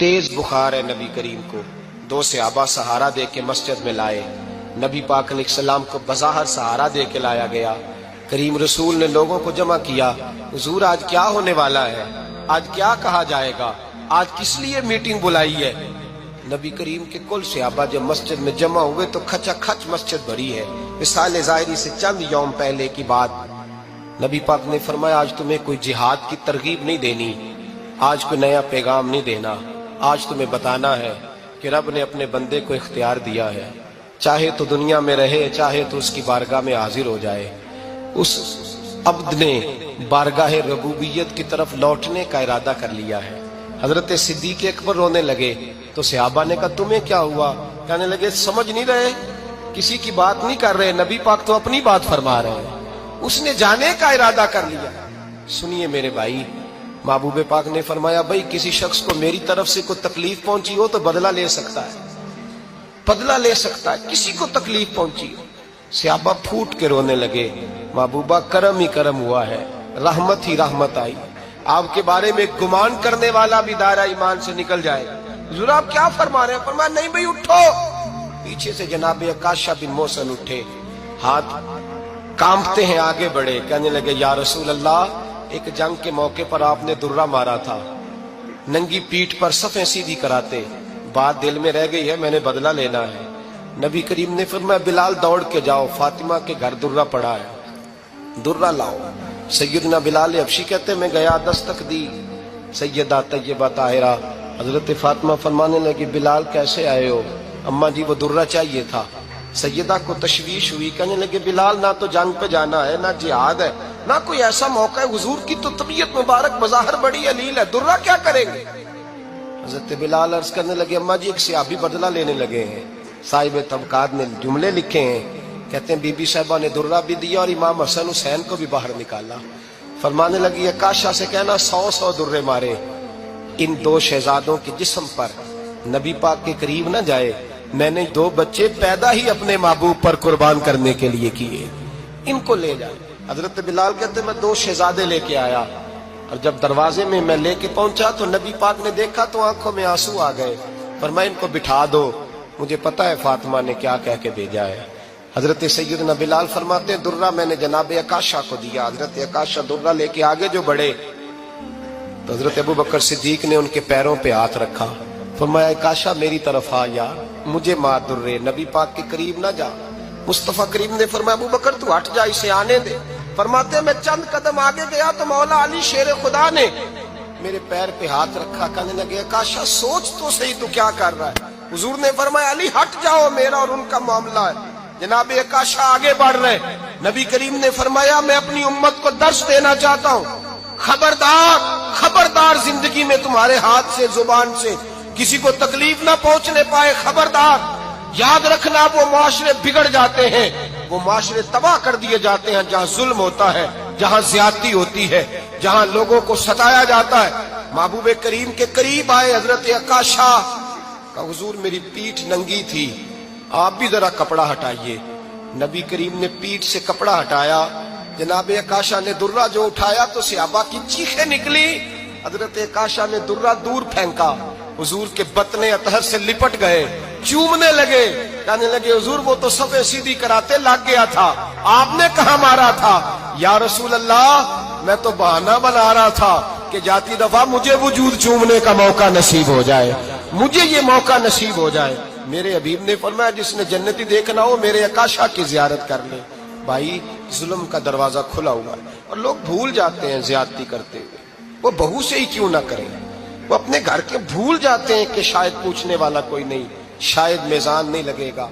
तेज बुखार है नबी करीम को। दो सहाबा सहारा दे के मस्जिद में लाए। नबी पाक अलैहिस्सलाम को बज़ाहिर सहारा दे के लाया गया। करीम रसूल ने लोगों को जमा किया, हुजूर आज क्या होने वाला है, आज क्या कहा जाएगा, आज किस लिए मीटिंग बुलाई है। नबी करीम के कुल सहाबा जब मस्जिद में जमा हुए तो खचाखच मस्जिद भरी है। मिसाल ज़ाहिरी से चंद यौम पहले की बात। नबी पाक ने फरमाया आज तुम्हें कोई जिहाद की तरगीब नहीं देनी, आज कोई नया पैगाम नहीं देना, आज तुम्हें बताना है कि रब ने अपने बंदे को इख्तियार दिया है, चाहे तो दुनिया में रहे, चाहे तो उसकी बारगाह में हाजिर हो जाए। उस अब्द ने बारगाह रबूबियत की तरफ लौटने का इरादा कर लिया है। हजरत सिद्दीक अकबर रोने लगे तो सहाबा ने कहा तुम्हें क्या हुआ। कहने लगे समझ नहीं रहे, किसी की बात नहीं कर रहे, नबी पाक तो अपनी बात फरमा रहे हैं, उसने जाने का इरादा कर लिया। सुनिए मेरे भाई, महबूब पाक ने फरमाया भाई किसी शख्स को मेरी तरफ से कोई तकलीफ पहुंची हो तो बदला ले सकता है, बदला ले सकता है, किसी को तकलीफ पहुंची हो। सहाबा फूट के रोने लगे, महबूबा करम ही करम हुआ है, रहमत ही रहमत आई, आपके बारे में गुमान करने वाला भी दायरा ईमान से निकल जाएगा। हुजूर आप क्या फरमा रहे हैं। फरमाया नहीं भाई उठो। पीछे से जनाब अकाशा बिन मोहसिन उठे, हाथ कांपते हैं, आगे बढ़े, कहने लगे या रसूल अल्लाह एक जंग के मौके पर आपने दुर्रा मारा था, नंगी पीठ पर सफ़ें सीधी कराते, बात दिल में रह गई है, मैंने बदला लेना है। नबी करीम ने फरमाया बिलाल दौड़ के जाओ, फातिमा के घर दुर्रा पड़ा है, दुर्रा लाओ। सैयदना बिलाल हबशी कहते मैं गया, दस्तक दी, सैयदा तैयबा ताहिरा हजरत फातिमा फरमाने लगी बिलाल कैसे आए हो। अम्मा जी वो दुर्रा चाहिए था। सैयदा को तशवीश हुई, कहने लगे बिलाल ना तो जंग पे जाना है, ना जिहाद है, ना कोई ऐसा मौका है, हुजूर की तो तबीयत मुबारक बज़ाहिर बड़ी अलील है, दुर्रा क्या करेंगे। हजरत बिलाल अर्ज करने लगे अम्मा जी एक सहाबी बदला लेने लगे हैं, साहिब तबकात ने जुमले लिखे हैं, कहते हैं बीबी साहिबा ने दुर्रा भी दिया और इमाम हसन हुसैन को भी बाहर निकाला। फरमाने लगी अकाशा से कहना 100 दुर्रे मारे, इन दो शहजादों के जिस्म पर नबी पाक के करीब न जाए, मैंने 2 बच्चे पैदा ही अपने महबूब पर कुर्बान करने के लिए किए, इनको ले जाए। हजरत बिलाल कहते मैं 2 शहजादे लेके आया और जब दरवाजे में मैं लेके पहुंचा तो नबी पाक ने देखा तो आंखों में आंसू आ गए। पर मैं इनको बिठा दो, मुझे पता है फातिमा ने क्या कह के भेजा है। हजरत सैयदना बिलाल फरमाते हैं दुर्रा मैंने जनाब अकाशा को दिया। हजरत अकाशा दुर्रा लेके आगे जो बढ़े तो हजरत अबू बकर सिद्दीक ने उनके पैरों पे हाथ रखा, फरमाया अकाशा मेरी तरफ आ यार, मुझे मार दुर्रे, नबी पाक के करीब ना जा। मुस्तफा करीम ने फरमाया अबू बकर तू हट जा, इसे आने दे। फरमाते मैं चंद कदम आगे गया तो मौला अली शेर खुदा ने मेरे पैर पे हाथ रखा, कहने लगे अकाशा सोच तो सही तू क्या कर रहा है। हुजूर ने फरमाया अली हट जाओ, मेरा और उनका मामला है। जनाब अकाशा आगे बढ़ रहे, नबी करीम ने फरमाया मैं अपनी उम्मत को दर्श देना चाहता हूँ, खबरदार खबरदार जिंदगी में तुम्हारे हाथ से जुबान से किसी को तकलीफ ना पहुंचने पाए, खबरदार। याद रखना वो माशरे बिगड़ जाते हैं, वो माशरे तबाह कर दिए जाते हैं जहां जुल्म होता है, जहां ज्यादती होती है, जहां लोगों को सताया जाता है। महबूब करीम के करीब आए हजरत अकाशा का, हुजूर मेरी पीठ नंगी थी, आप भी जरा कपड़ा हटाइए। नबी करीम ने पीठ से कपड़ा हटाया, जनाब अकाशा ने दुर्रा जो उठाया तो सहाबा की चीखें निकली। हजरत अकाशा ने दुर्रा दूर फेंका, हुजूर के बतने अतहर से लिपट गए, चूमने लगे, कहने लगे हुजूर वो तो सफ़े सीधी कराते लग गया था, आपने कहा मारा था। या रसूल अल्लाह मैं तो बहाना बना रहा था कि जाती दफा मुझे वजूद चूमने का मौका नसीब हो जाए, मुझे ये मौका नसीब हो जाए। मेरे हबीब ने फरमाया जिसने जन्नती देखना हो मेरे अकाशा की जियारत कर ले। भाई जुल्म का दरवाजा खुला हुआ है और लोग भूल जाते हैं ज्यादती करते हुए, वो बहू से ही क्यों ना करें, वो अपने घर के भूल जाते हैं कि शायद पूछने वाला कोई नहीं, शायद मेजान नहीं लगेगा।